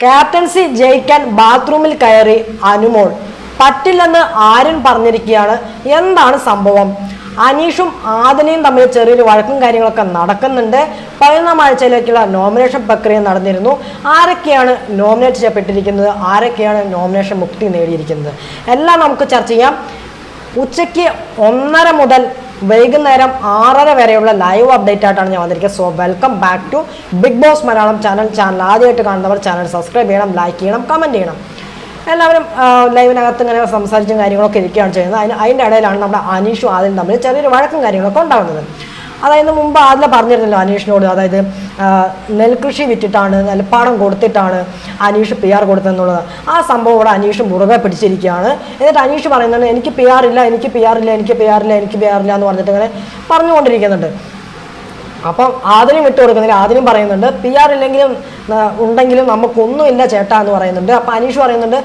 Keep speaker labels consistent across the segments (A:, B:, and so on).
A: Captaincy ജയിക്കാൻ ബാത്റൂമിൽ കയറി അനുമോൾ. പറ്റില്ലെന്ന് ആര്യൻ പറഞ്ഞിരിക്കുകയാണ്. എന്താണ് സംഭവം? അനീഷും ആദിനയും തമ്മിൽ ചെറിയൊരു വഴക്കും കാര്യങ്ങളൊക്കെ നടക്കുന്നുണ്ട്. 11-ാം ആഴ്ചയിലേക്കുള്ള നോമിനേഷൻ പ്രക്രിയ നടന്നിരുന്നു. ആരൊക്കെയാണ് നോമിനേറ്റ് ചെയ്യപ്പെട്ടിരിക്കുന്നത്, ആരൊക്കെയാണ് നോമിനേഷൻ മുക്തി നേടിയിരിക്കുന്നത്, എല്ലാം നമുക്ക് ചർച്ച ചെയ്യാം. ഉച്ചയ്ക്ക് 1:30 മുതൽ വൈകുന്നേരം 6:30 വരെയുള്ള ലൈവ് അപ്ഡേറ്റ് ആയിട്ടാണ് ഞാൻ വന്നിരിക്കുന്നത്. So welcome back to Bigg Boss Malayalam channel ആദ്യമായിട്ട് കാണുന്നവർ ചാനൽ സബ്സ്ക്രൈബ് ചെയ്യണം, ലൈക്ക് ചെയ്യണം, കമൻറ്റ് ചെയ്യണം. എല്ലാവരും ലൈവിനകത്ത് ഇങ്ങനെ സംസാരിച്ചും കാര്യങ്ങളൊക്കെ ഇരിക്കുകയാണ് ചെയ്യുന്നത്. അതിൻ്റെ ഇടയിലാണ് നമ്മുടെ അനീഷും ആദിലും തമ്മിൽ ചെറിയൊരു വഴക്കും കാര്യങ്ങളൊക്കെ ഉണ്ടാകുന്നത്. അതായത് മുമ്പ് ആദില പറഞ്ഞിരുന്നല്ലോ അനീഷിനോട്, അതായത് നെൽകൃഷി വിറ്റിട്ടാണ്, നെൽപ്പാടം കൊടുത്തിട്ടാണ് അനീഷ് PR കൊടുത്തതെന്നുള്ളത്. ആ സംഭവം ഇവിടെ അനീഷ് മുറുകെ പിടിച്ചിരിക്കുകയാണ്. എന്നിട്ട് അനീഷ് പറയുന്നുണ്ട് എനിക്ക് PR ഇല്ല എന്ന് പറഞ്ഞിട്ട് ഇങ്ങനെ പറഞ്ഞുകൊണ്ടിരിക്കുന്നുണ്ട്. അപ്പം ആദിനും വിട്ടു കൊടുക്കുന്നില്ല. ആദിനും പറയുന്നുണ്ട് PR ഇല്ലെങ്കിലും ഉണ്ടെങ്കിലും നമുക്കൊന്നുമില്ല ചേട്ടാ എന്ന് പറയുന്നുണ്ട്. അപ്പം അനീഷ് പറയുന്നുണ്ട്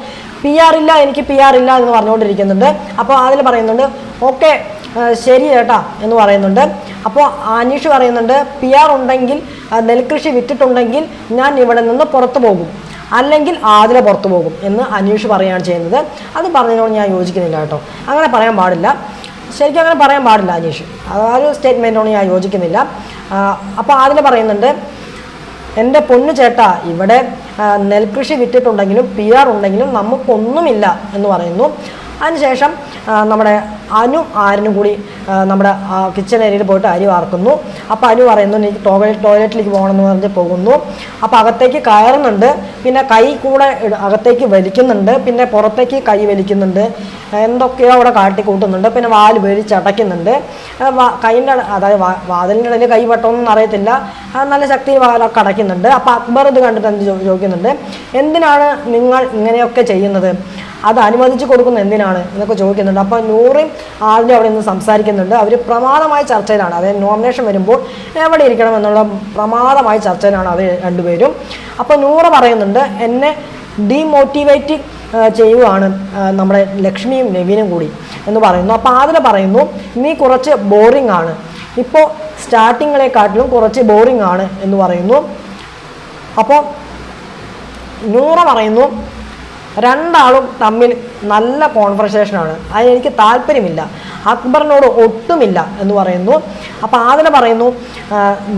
A: എനിക്ക് PR ഇല്ല എന്ന് പറഞ്ഞുകൊണ്ടിരിക്കുന്നുണ്ട്. അപ്പോൾ ആദിൽ പറയുന്നുണ്ട് ഓക്കെ ശരി ചേട്ടാ എന്ന് പറയുന്നുണ്ട്. അപ്പോൾ അനീഷ് പറയുന്നുണ്ട് PR ഉണ്ടെങ്കിൽ, നെൽകൃഷി വിറ്റിട്ടുണ്ടെങ്കിൽ ഞാൻ ഇവിടെ നിന്ന് പുറത്തു പോകും, അല്ലെങ്കിൽ ആദില പുറത്തു പോകും എന്ന് അനീഷ് പറയുകയാണ് ചെയ്യുന്നത്. അത് പറഞ്ഞതിനോട് ഞാൻ യോജിക്കുന്നില്ല കേട്ടോ. അങ്ങനെ പറയാൻ പാടില്ല, ശരിക്കും അങ്ങനെ പറയാൻ പാടില്ല അനീഷ്. ആ ഒരു സ്റ്റേറ്റ്മെൻറ്റോട് ഞാൻ യോജിക്കുന്നില്ല. അപ്പോൾ ആദില പറയുന്നുണ്ട് എൻ്റെ പൊന്നു ചേട്ടാ, ഇവിടെ നെൽകൃഷി വിറ്റിട്ടുണ്ടെങ്കിലും PR ഉണ്ടെങ്കിലും നമുക്കൊന്നുമില്ല എന്ന് പറയുന്നു. അതിനുശേഷം നമ്മുടെ ആര്യനും കൂടി നമ്മുടെ കിച്ചൺ ഏരിയയിൽ പോയിട്ട് അരി വാർക്കുന്നു. അപ്പോൾ അനു പറയുന്നു എനിക്ക് ടോയ്ലറ്റിലേക്ക് പോകണമെന്ന് പറഞ്ഞ് പോകുന്നു. അപ്പോൾ അകത്തേക്ക് കയറുന്നുണ്ട്, പിന്നെ കൈ കൂടെ അകത്തേക്ക് വലിക്കുന്നുണ്ട്, പിന്നെ പുറത്തേക്ക് കൈ വലിക്കുന്നുണ്ട്, എന്തൊക്കെയോ അവിടെ കാട്ടിക്കൂട്ടുന്നുണ്ട്, പിന്നെ വാല് വലിച്ചടയ്ക്കുന്നുണ്ട്. കൈൻ്റെ അതായത് വാതിലിൻ്റെ ഇടയിൽ കൈ പെട്ടൊന്നും അറിയത്തില്ല, നല്ല ശക്തിയിൽ വാലൊക്കെ അടയ്ക്കുന്നുണ്ട്. അപ്പോൾ അക്ബർ ഇത് കണ്ടിട്ട് എന്ത് ചോദിക്കുന്നുണ്ട്, എന്തിനാണ് നിങ്ങൾ ഇങ്ങനെയൊക്കെ ചെയ്യുന്നത്, അത് അനുവദിച്ചു കൊടുക്കുന്നത് എന്തിനാണ് എന്നൊക്കെ ചോദിക്കുന്നുണ്ട്. അപ്പോൾ നൂറും ആദ്യം അവിടെ നിന്ന് സംസാരിക്കുന്നുണ്ട്. അവർ പ്രമാദമായ ചർച്ചയിലാണ്, അതായത് നോമിനേഷൻ വരുമ്പോൾ എവിടെ ഇരിക്കണം എന്നുള്ള പ്രമാദമായ ചർച്ചയിലാണ് അവർ രണ്ടുപേരും. അപ്പോൾ നൂറ് പറയുന്നുണ്ട് എന്നെ ഡീമോട്ടിവേറ്റ് ചെയ്യുകയാണ് നമ്മുടെ ലക്ഷ്മിയും നവീനും കൂടി എന്ന് പറയുന്നു. അപ്പോൾ ആദില പറയുന്നു നീ കുറച്ച് ബോറിംഗ് ആണ്, ഇപ്പോൾ സ്റ്റാർട്ടിങ്ങിനെക്കാട്ടിലും കുറച്ച് ബോറിംഗ് ആണ് എന്ന് പറയുന്നു. അപ്പോൾ നൂറ പറയുന്നു രണ്ടാളും തമ്മിൽ നല്ല കോൺവെർസേഷനാണ്, അതിനെനിക്ക് താല്പര്യമില്ല, അക്ബറിനോട് ഒട്ടുമില്ല എന്ന് പറയുന്നു. അപ്പോൾ ആദില പറയുന്നു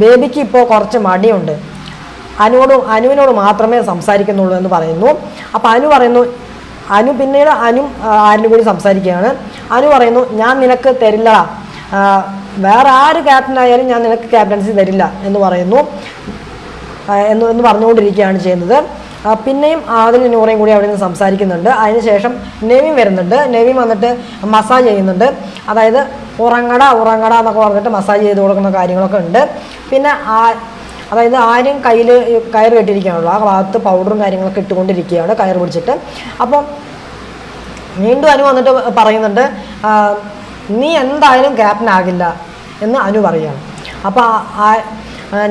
A: ബേബിക്ക് ഇപ്പോൾ കുറച്ച് മടിയുണ്ട്, അനുവിനോട് മാത്രമേ സംസാരിക്കുന്നുള്ളൂ എന്ന് പറയുന്നു. അപ്പോൾ അനു പറയുന്നു പിന്നീട് ആരിനും കൂടി സംസാരിക്കുകയാണ്. അനു പറയുന്നു ഞാൻ നിനക്ക് തരില്ലടാ, വേറെ ആര് ക്യാപ്റ്റനായാലും ഞാൻ നിനക്ക് ക്യാപ്റ്റൻസി തരില്ല എന്ന് പറയുന്നു എന്ന് പറഞ്ഞുകൊണ്ടിരിക്കുകയാണ് ചെയ്യുന്നത്. പിന്നെയും ആദിലും നൂറയും കൂടി അവിടെ നിന്ന് സംസാരിക്കുന്നുണ്ട്. അതിനുശേഷം നെവിൻ വരുന്നുണ്ട്. നെവിൻ വന്നിട്ട് മസാജ് ചെയ്യുന്നുണ്ട്, അതായത് ഉറങ്ങട എന്നൊക്കെ പറഞ്ഞിട്ട് മസാജ് ചെയ്ത് കൊടുക്കുന്ന കാര്യങ്ങളൊക്കെ ഉണ്ട്. പിന്നെ അതായത് ആരും കയ്യിൽ കയറ് കെട്ടിയിരിക്കുകയാണല്ലോ, ആ ഭാഗത്ത് പൗഡറും കാര്യങ്ങളൊക്കെ ഇട്ടുകൊണ്ടിരിക്കുകയാണ് കയറ് പിടിച്ചിട്ട്. അപ്പം വീണ്ടും അനു വന്നിട്ട് പറയുന്നുണ്ട് നീ എന്തായാലും ക്യാപ്റ്റൻ ആകില്ല എന്ന് അനു പറയുകയാണ്. അപ്പോൾ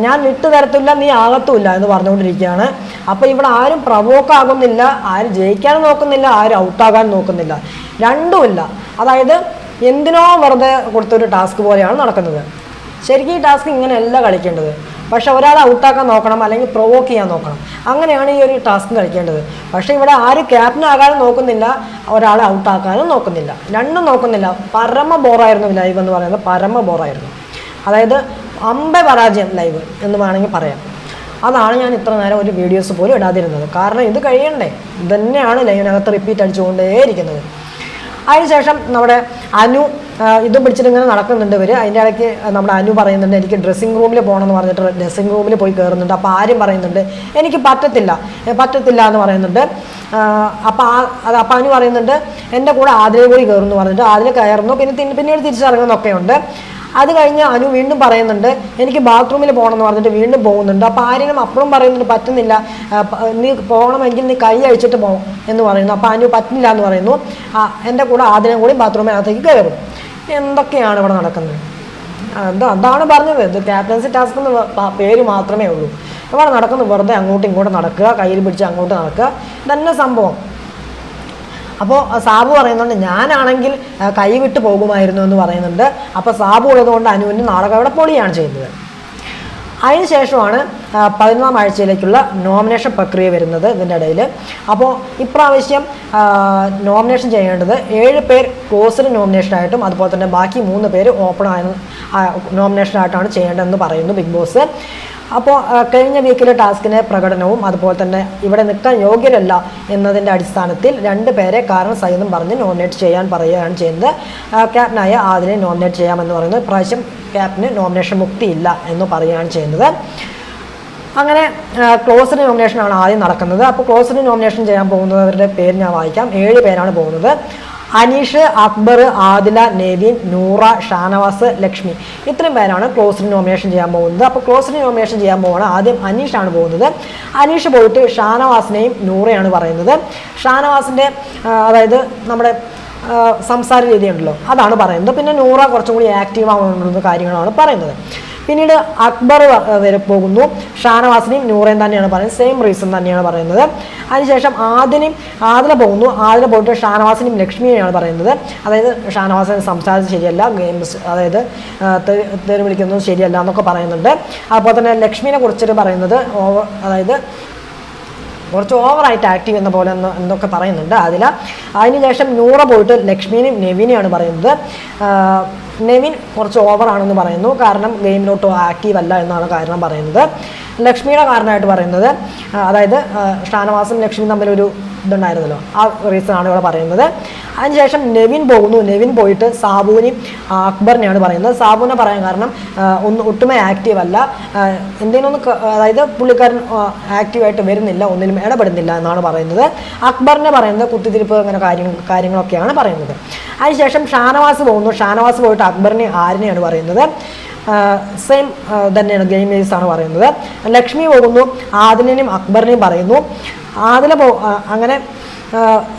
A: ഞാൻ വിട്ടു തരത്തില്ല, നീ ആകത്തുമില്ല എന്ന് പറഞ്ഞുകൊണ്ടിരിക്കുകയാണ്. അപ്പോൾ ഇവിടെ ആരും പ്രവോക്ക് ആകുന്നില്ല, ആരും ജയിക്കാനും നോക്കുന്നില്ല, ആരും ഔട്ടാകാനും നോക്കുന്നില്ല, രണ്ടുമില്ല. അതായത് എന്തിനോ വെറുതെ കൊടുത്തൊരു ടാസ്ക് പോലെയാണ് നടക്കുന്നത്. ശരിക്കും ഈ ടാസ്ക് ഇങ്ങനെയല്ല കളിക്കേണ്ടത്, പക്ഷെ ഒരാളെ ഔട്ടാക്കാൻ നോക്കണം, അല്ലെങ്കിൽ പ്രൊവോക്ക് ചെയ്യാൻ നോക്കണം, അങ്ങനെയാണ് ഈ ഒരു ടാസ്ക് കളിക്കേണ്ടത്. പക്ഷേ ഇവിടെ ആരും ക്യാപ്റ്റൻ ആകാനും നോക്കുന്നില്ല, ഒരാളെ ഔട്ടാക്കാനും നോക്കുന്നില്ല, രണ്ടും നോക്കുന്നില്ല. പരമ ബോറായിരുന്നു ലൈവ് എന്ന് പറയുന്നത്, പരമ ബോറായിരുന്നു. അതായത് പരാജയം ലൈവ് എന്ന് വേണമെങ്കിൽ പറയാം. അതാണ് ഞാൻ ഇത്ര നേരം ഒരു വീഡിയോസ് പോലും ഇടാതിരുന്നത്. കാരണം ഇത് കഴിയണ്ടേ, ഇതന്നെയാണ് ലൈവിനകത്ത് റിപ്പീറ്റ് അടിച്ചുകൊണ്ടേയിരിക്കുന്നത്. അതിനുശേഷം നമ്മുടെ അനു ഇതും പിടിച്ചിട്ട് ഇങ്ങനെ നടക്കുന്നുണ്ട് ഇവർ. അതിൻ്റെ ഇടയ്ക്ക് നമ്മുടെ അനു പറയുന്നുണ്ട് എനിക്ക് ഡ്രസ്സിങ് റൂമിൽ പോകണമെന്ന് പറഞ്ഞിട്ട് ഡ്രസ്സിങ് റൂമിൽ പോയി കയറുന്നുണ്ട്. അപ്പോൾ ആരും പറയുന്നുണ്ട് എനിക്ക് പറ്റത്തില്ല എന്ന് പറയുന്നുണ്ട്. അപ്പോൾ അനു പറയുന്നുണ്ട് എൻ്റെ കൂടെ ആദിലെ കൂടി കയറുമെന്ന് പറഞ്ഞിട്ട് ആദിലെ കയറുന്നു, പിന്നീട് തിരിച്ചിറങ്ങുന്നൊക്കെ ഉണ്ട്. അത് കഴിഞ്ഞ് അനു വീണ്ടും പറയുന്നുണ്ട് എനിക്ക് ബാത്റൂമിൽ പോകണമെന്ന് പറഞ്ഞിട്ട് വീണ്ടും പോകുന്നുണ്ട്. അപ്പോൾ ആരെങ്കിലും അപ്പുറം പറയുന്നുണ്ട് പറ്റുന്നില്ല, നീ പോകണമെങ്കിൽ നീ കൈ അഴിച്ചിട്ട് പോകും എന്ന് പറയുന്നു. അപ്പോൾ അനു പറ്റില്ല എന്ന് പറയുന്നു. എൻ്റെ കൂടെ ആദ്യം കൂടി ബാത്റൂമിനകത്തേക്ക് കയറും. എന്തൊക്കെയാണ് ഇവിടെ നടക്കുന്നത്? അതാണ് പറഞ്ഞത്, ഇത് ക്യാപ്റ്റൻസി ടാസ്ക് എന്ന് പേര് മാത്രമേ ഉള്ളൂ. ഇവിടെ നടക്കുന്നത് വെറുതെ അങ്ങോട്ടും ഇങ്ങോട്ടും നടക്കുക, കയ്യിൽ പിടിച്ച് അങ്ങോട്ട് നടക്കുക, ഇതന്നെ സംഭവം. അപ്പോൾ സാബു പറയുന്നുണ്ട് ഞാനാണെങ്കിൽ കൈ വിട്ട് പോകുമായിരുന്നു എന്ന് പറയുന്നുണ്ട്. അപ്പോൾ സാബു ഉള്ളതുകൊണ്ട് അനുവിന് നാടകം അവിടെ പൊളിയാണ് ചെയ്യുന്നത്. അതിനുശേഷമാണ് 11ാം ആഴ്ചയിലേക്കുള്ള നോമിനേഷൻ പ്രക്രിയ വരുന്നത് ഇതിൻ്റെ ഇടയിൽ. അപ്പോൾ ഇപ്രാവശ്യം നോമിനേഷൻ ചെയ്യേണ്ടത് 7 പേർ ക്ലോസ്ഡ് നോമിനേഷനായിട്ടും അതുപോലെ തന്നെ ബാക്കി 3 പേര് ഓപ്പൺ നോമിനേഷനായിട്ടാണ് ചെയ്യേണ്ടതെന്ന് പറയുന്നു ബിഗ് ബോസ്. അപ്പോൾ കഴിഞ്ഞ വീക്കിലെ ടാസ്കിൻ്റെ പ്രകടനവും അതുപോലെ തന്നെ ഇവിടെ നിൽക്കാൻ യോഗ്യരല്ല എന്നതിൻ്റെ അടിസ്ഥാനത്തിൽ 2 പേരെ കാരണം സഹിതം പറഞ്ഞ് നോമിനേറ്റ് ചെയ്യാൻ പറയുകയാണ് ചെയ്യുന്നത്. ക്യാപ്റ്റനായ ആദിനെ നോമിനേറ്റ് ചെയ്യാമെന്ന് പറയുന്നത്. ഇപ്രാവശ്യം ക്യാപ്റ്റന് നോമിനേഷൻ മുക്തിയില്ല എന്ന് പറയുകയാണ് ചെയ്യുന്നത്. അങ്ങനെ ക്ലോസ്ഡ് നോമിനേഷനാണ് ആദ്യം നടക്കുന്നത്. അപ്പോൾ ക്ലോസ്ഡ് നോമിനേഷൻ ചെയ്യാൻ പോകുന്നവരുടെ പേര് ഞാൻ വായിക്കാം. 7 പേരാണ് പോകുന്നത്. അനീഷ്, അക്ബർ, ആദില, നെവിൻ, നൂറ, ഷാനവാസ്, ലക്ഷ്മി, ഇത്രയും പേരാണ് ക്ലോസ്ഡ് നോമിനേഷൻ ചെയ്യാൻ പോകുന്നത്. അപ്പോൾ ക്ലോസ്ഡ് നോമിനേഷൻ ചെയ്യാൻ പോവാണ്. ആദ്യം അനീഷാണ് പോകുന്നത്. അനീഷ് പോയിട്ട് ഷാനവാസിനെയും നൂറയാണ് പറയുന്നത്. ഷാനവാസിൻ്റെ അതായത് നമ്മുടെ സംസാര രീതിയുണ്ടല്ലോ അതാണ് പറയുന്നത്. പിന്നെ നൂറ കുറച്ചും കൂടി ആക്റ്റീവ് ആവുന്ന കാര്യങ്ങളാണ് പറയുന്നത്. പിന്നീട് അക്ബർ വരെ പോകുന്നു. ഷാനവാസിനെയും നൂറയും തന്നെയാണ് പറയുന്നത്. സെയിം റീസൺ തന്നെയാണ് പറയുന്നത്. അതിനുശേഷം ആദില പോകുന്നു. ആദില പോയിട്ട് ഷാനവാസിനെയും ലക്ഷ്മിയെയാണ് പറയുന്നത്. അതായത് ഷാനവാസിനെ സംസാരിച്ച് ശരിയല്ല, ഗെയിംസ് അതായത് തെറി വിളിക്കുന്നത് ശരിയല്ല എന്നൊക്കെ പറയുന്നുണ്ട്. അതുപോലെ തന്നെ ലക്ഷ്മിനെ കുറിച്ചിട്ട് പറയുന്നത് അതായത് കുറച്ച് ഓവറായിട്ട് ആക്റ്റീവ് എന്ന പോലെ എന്നൊക്കെ പറയുന്നുണ്ട് അതിൽ. അതിനുശേഷം നൂറ പോയിട്ട് ലക്ഷ്മിനെയും നെവിനെയാണ് പറയുന്നത്. നെവിൻ കുറച്ച് ഓവറാണെന്ന് പറയുന്നു, കാരണം ഗെയിമിലോട്ട് ആക്റ്റീവ് അല്ല എന്നാണ് കാരണം പറയുന്നത്. ലക്ഷ്മിയുടെ കാരണമായിട്ട് പറയുന്നത് അതായത് ഷാനവാസും ലക്ഷ്മിയും തമ്മിലൊരു ഇതുണ്ടായിരുന്നല്ലോ, ആ റീസണാണ് ഇവിടെ പറയുന്നത്. അതിനുശേഷം നെവിൻ പോകുന്നു. നെവിൻ പോയിട്ട് സാബുവിനെയും അക്ബറിനെയാണ് പറയുന്നത്. സാബുവിനെ പറയാൻ കാരണം ഒട്ടുമേ ആക്റ്റീവ് അല്ല, എന്തെങ്കിലും അതായത് പുള്ളിക്കാരൻ ആക്റ്റീവായിട്ട് വരുന്നില്ല, ഒന്നിലും ഇടപെടുന്നില്ല എന്നാണ് പറയുന്നത്. അക്ബറിനെ പറയുന്നത് കുത്തിത്തിരിപ്പ് അങ്ങനെ കാര്യങ്ങളൊക്കെയാണ് പറയുന്നത്. അതിനുശേഷം ഷാനവാസ് പോകുന്നു. ഷാനവാസ് പോയിട്ട് അക്ബറിനെ ആരിനെയാണ് പറയുന്നത്. സെയിം തന്നെയാണ്, ഗെയിം ബേസ് ആണ് പറയുന്നത്. ലക്ഷ്മി പോകുന്നു. ആദിലിനെയും അക്ബറിനെയും പറയുന്നു. ആദില അങ്ങനെ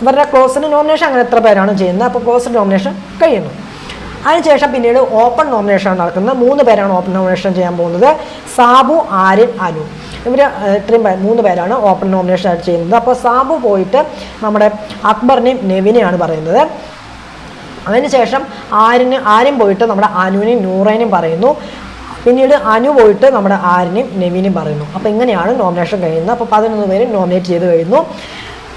A: ഇവരുടെ ക്ലോസ്ഡ് നോമിനേഷൻ അങ്ങനെ എത്ര പേരാണ് ചെയ്യുന്നത്. അപ്പോൾ ക്ലോസ്ഡ് നോമിനേഷൻ കഴിയുന്നു. അതിനുശേഷം പിന്നീട് ഓപ്പൺ നോമിനേഷൻ നടക്കുന്നത്. 3 പേരാണ് ഓപ്പൺ നോമിനേഷൻ ചെയ്യാൻ പോകുന്നത്. സാബു, ആര്യൻ, അനു, ഇവർ ഇത്രയും 3 പേരാണ് ഓപ്പൺ നോമിനേഷൻ ആയിട്ട് ചെയ്യുന്നത്. അപ്പോൾ സാബു പോയിട്ട് നമ്മുടെ അക്ബറിനെയും നെവിനെയാണ് പറയുന്നത്. അതിനുശേഷം ആര്യൻ പോയിട്ട് നമ്മുടെ അനുവിനെയും നൂറേനെയും പറയുന്നു. പിന്നീട് അനു പോയിട്ട് നമ്മുടെ ആര്യനെയും നെവിനെയും പറയുന്നു. അപ്പോൾ ഇങ്ങനെയാണ് നോമിനേഷൻ കഴിയുന്നത്. അപ്പോൾ 11 പേര് നോമിനേറ്റ് ചെയ്ത് കഴിഞ്ഞു.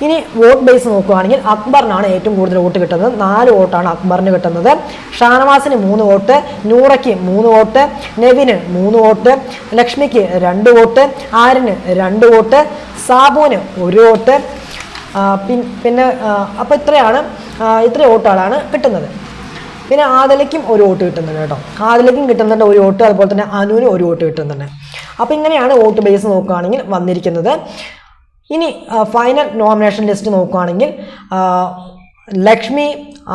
A: ഇനി വോട്ട് ബേസ് നോക്കുകയാണെങ്കിൽ അക്ബറിനാണ് ഏറ്റവും കൂടുതൽ വോട്ട് കിട്ടുന്നത്. 4 വോട്ടാണ് അക്ബറിന് കിട്ടുന്നത്. ഷാനവാസിന് 3 വോട്ട്, നൂറയ്ക്ക് 3 വോട്ട്, നെവിന് 3 വോട്ട്, ലക്ഷ്മിക്ക് 2 വോട്ട്, ആര്യന് 2 വോട്ട്, സാബുവിന് 1 വോട്ട്. പിന്നെ അപ്പോൾ ഇത്ര വോട്ടുകളാണ് കിട്ടുന്നത്. പിന്നെ ആദിലയ്ക്കും 1 വോട്ട് കിട്ടുന്നുണ്ട് കേട്ടോ. ആദിലയ്ക്കും കിട്ടുന്നുണ്ട് 1 വോട്ട്, അതുപോലെ തന്നെ അനുവിന് 1 വോട്ട് കിട്ടുന്നുണ്ട്. അപ്പോൾ ഇങ്ങനെയാണ് വോട്ട് ബേസ് നോക്കുകയാണെങ്കിൽ വന്നിരിക്കുന്നത്. ഇനി ഫൈനൽ നോമിനേഷൻ ലിസ്റ്റ് നോക്കുകയാണെങ്കിൽ ലക്ഷ്മി,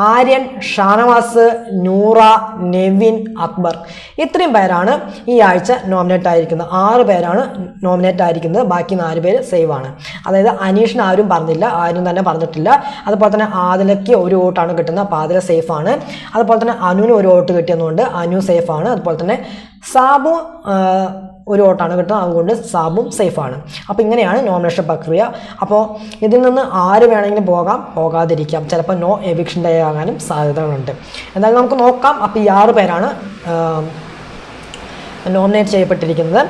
A: ആര്യൻ, ഷാനവാസ്, നൂറ, നെവിൻ, അക്ബർ, ഇത്രയും പേരാണ് ഈ ആഴ്ച നോമിനേറ്റ് ആയിരിക്കുന്നത്. 6 പേരാണ് നോമിനേറ്റ് ആയിരിക്കുന്നത്. ബാക്കി 4 പേര് സേവ് ആണ്. അതായത് അനീഷിന് ആരും പറഞ്ഞില്ല, ആരും തന്നെ പറഞ്ഞിട്ടില്ല. അതുപോലെ തന്നെ ആദിലയ്ക്ക് 1 വോട്ടാണ് കിട്ടുന്നത്. അപ്പോൾ ആദില സേഫ് ആണ്. അതുപോലെ തന്നെ അനുവിന് 1 വോട്ട് കിട്ടിയതുകൊണ്ട് അനു സേഫ് ആണ്. അതുപോലെ തന്നെ സാബു 1 വോട്ടാണ് കിട്ടുന്നത്, അതുകൊണ്ട് സാബും സേഫാണ്. അപ്പോൾ ഇങ്ങനെയാണ് നോമിനേഷൻ പ്രക്രിയ. അപ്പോൾ ഇതിൽ നിന്ന് ആര് വേണമെങ്കിലും പോകാതിരിക്കാം. ചിലപ്പോൾ നോ എവിക്ഷൻ ഡേ ആകാനും സാധ്യതകളുണ്ട്. എന്തായാലും നമുക്ക് നോക്കാം. അപ്പോൾ ഈ 6 പേരാണ് നോമിനേറ്റ് ചെയ്യപ്പെട്ടിരിക്കുന്നത്.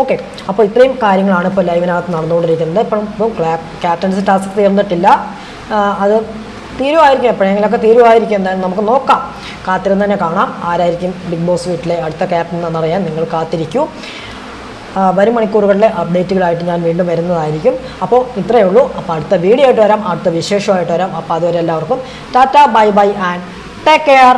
A: ഓക്കെ, അപ്പോൾ ഇത്രയും കാര്യങ്ങളാണ് ഇപ്പോൾ ലൈവിനകത്ത് നടന്നുകൊണ്ടിരിക്കുന്നത്. ഇപ്പോൾ ക്യാപ്റ്റൻസി ടാസ്ക് തീർന്നിട്ടില്ല. അത് തീരുമായിരിക്കും, എപ്പോഴെങ്കിലുമൊക്കെ തീരുമായിരിക്കും. എന്തായാലും നമുക്ക് നോക്കാം, കാത്തിരുന്ന് തന്നെ കാണാം ആരായിരിക്കും ബിഗ് ബോസ് വീട്ടിലെ അടുത്ത ക്യാപ്റ്റൻ എന്നറിയാൻ നിങ്ങൾ കാത്തിരിക്കൂ. വരും മണിക്കൂറുകളിലെ അപ്ഡേറ്റുകളായിട്ട് ഞാൻ വീണ്ടും വരുന്നതായിരിക്കും. അപ്പോൾ ഇത്രയേ ഉള്ളൂ. അപ്പോൾ അടുത്ത വീഡിയോ ആയിട്ട് വരാം, അടുത്ത വിശേഷമായിട്ട് വരാം. അപ്പോൾ അതുവരെ എല്ലാവർക്കും Tata, bye bye and take care.